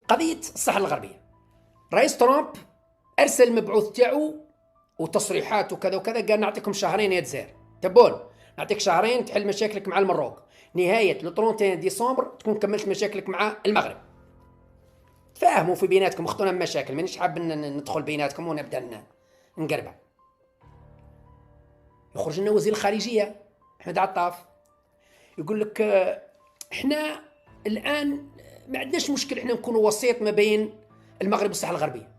قضية الصحراء الغربية. رئيس ترامب أرسل المبعوث تاعو وتصريحات وكذا وكذا، قال نعطيكم شهرين يا جزائر، تبون نعطيك شهرين تحل مشاكلك مع المروك، نهاية لو 31 ديسمبر تكون كملت مشاكلك مع المغرب. تفاهموا في بيناتكم، اخطونا بمشاكل، مانيش حاب ندخل بيناتكم ونبدا نقربع. يخرج لنا وزير الخارجية أحمد عطاف يقول لك احنا الآن ما عندناش مشكل احنا نكونوا وسيط ما بين المغرب والصحراء الغربية.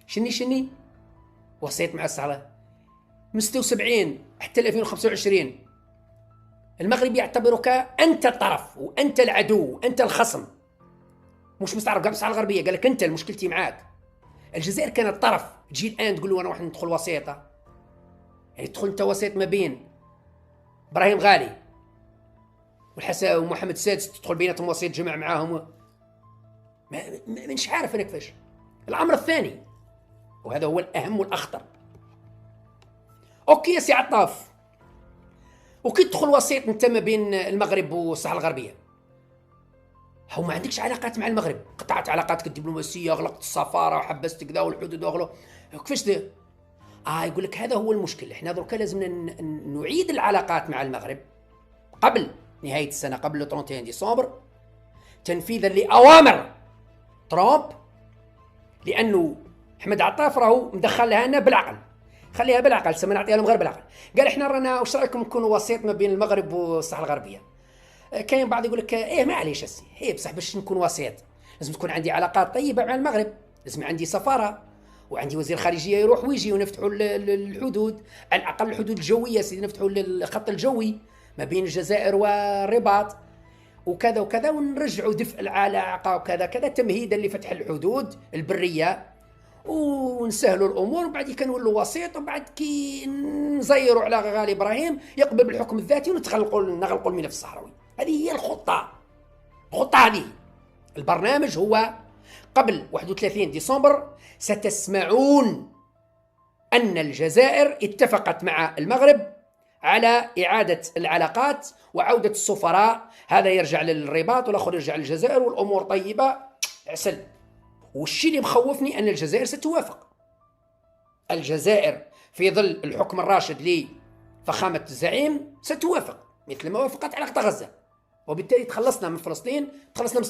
شني وسيط مع الصحراء من 76 حتى 2025 المغرب يعتبرك أنت الطرف وأنت العدو وأنت الخصم، مش مستعرف قال الصحراء الغربية، قال لك أنت مشكلتي معاك. الجزائر كانت طرف، تجي الآن تقول له أنا راح ندخل وسيطة، يعني تدخل أنت وسيط ما بين إبراهيم غالي والحسن ومحمد السادس، تدخل بيناتهم وسيط جمع معاهم، مانيش عارف أنا كيفاش. الأمر الثاني وهذا هو الأهم والأخطر، أوكي يا سي عطاف، وكي تدخل وسيط أنت ما بين المغرب والصحراء الغربية، هو ما عندكش علاقات مع المغرب، قطعت علاقاتك الدبلوماسية، غلقت السفارة وحبست كذا والحدود وغلو، كيفاش ده؟ يقول لك هذا هو المشكل، احنا دركا لازم نعيد العلاقات مع المغرب قبل نهاية السنة، قبل 31 ديسمبر، تنفيذا لأوامر ترامب، لأنه أحمد عطاف راهو مدخلها لنا بالعقل، خليها بالعقل، سما نعطيها لهم غير بالعقل. قال احنا رانا واش رايكم نكونوا وسيط ما بين المغرب والصحراء الغربية؟ كاين بعض يقول لك ما عليش السي، هي بصح باش نكون وسيط لازم تكون عندي علاقات طيبة مع المغرب، لازم عندي سفارة وعندي وزير خارجية يروح ويجي ونفتحوا الحدود، على الأقل الحدود الجوية سيدي، نفتحوا الخط الجوي ما بين الجزائر والرباط وكذا وكذا، ونرجعوا دفء العلاقة وكذا كذا تمهيدا لفتح الحدود البرية ونسهلوا الامور، وبعد كنولوا وسيط، وبعد كي نزيروا على غالي ابراهيم يقبل بالحكم الذاتي ونغلقوا الملف الصحراوي. هذه هي الخطه هذه. البرنامج هو قبل 31 ديسمبر ستسمعون ان الجزائر اتفقت مع المغرب على اعاده العلاقات وعوده السفراء، هذا يرجع للرباط والاخر يرجع للجزائر والامور طيبه عسل. والشيء اللي مخوفني أن الجزائر ستوافق. الجزائر في ظل الحكم الراشد لفخامة الزعيم ستوافق مثل ما وافقت على قطاع غزة، وبالتالي تخلصنا من فلسطين، تخلصنا من